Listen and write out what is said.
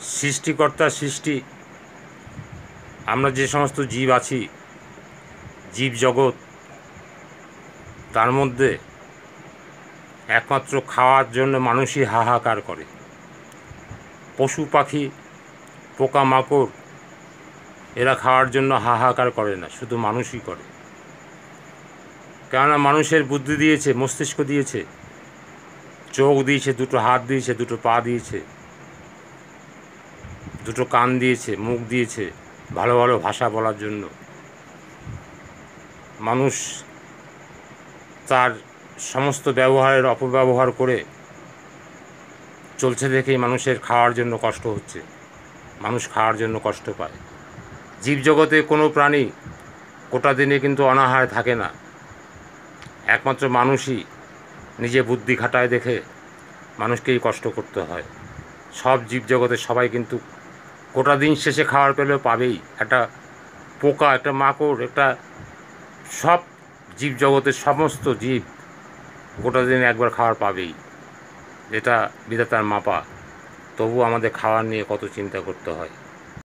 সৃষ্টিকর্তার সৃষ্টি, আমরা যে সমস্ত জীব আছি, জীব জগৎ, তার মধ্যে একমাত্র খাওয়ার জন্য মানুষই হাহাকার করে। পশু পাখি, পোকামাকড় এরা খাওয়ার জন্য হাহাকার করে না, শুধু মানুষই করে। কেননা মানুষের বুদ্ধি দিয়েছে, মস্তিষ্ক দিয়েছে, চোখ দিয়েছে, দুটো হাত দিয়েছে, দুটো পা দিয়েছে, দুটো কান দিয়েছে, মুখ দিয়েছে ভালো ভালো ভাষা বলার জন্য। মানুষ তার সমস্ত ব্যবহারের অপব্যবহার করে চলছে দেখেই মানুষের খাওয়ার জন্য কষ্ট হচ্ছে, মানুষ খাওয়ার জন্য কষ্ট পায়। জীবজগতে কোনো প্রাণী গোটা দিনে কিন্তু অনাহারে থাকে না, একমাত্র মানুষই নিজে বুদ্ধি খাটায় দেখে মানুষকেই কষ্ট করতে হয়। সব জীবজগতে সবাই কিন্তু গোটা দিন শেষে খাওয়ার পেলেও পাবেই। একটা পোকা, একটা মাকড়, একটা সব জীবজগতের সমস্ত জীব গোটা দিনে একবার খাওয়ার পাবেই, এটা বিধাতার মাপা। তবু আমাদের খাওয়ার নিয়ে কত চিন্তা করতে হয়।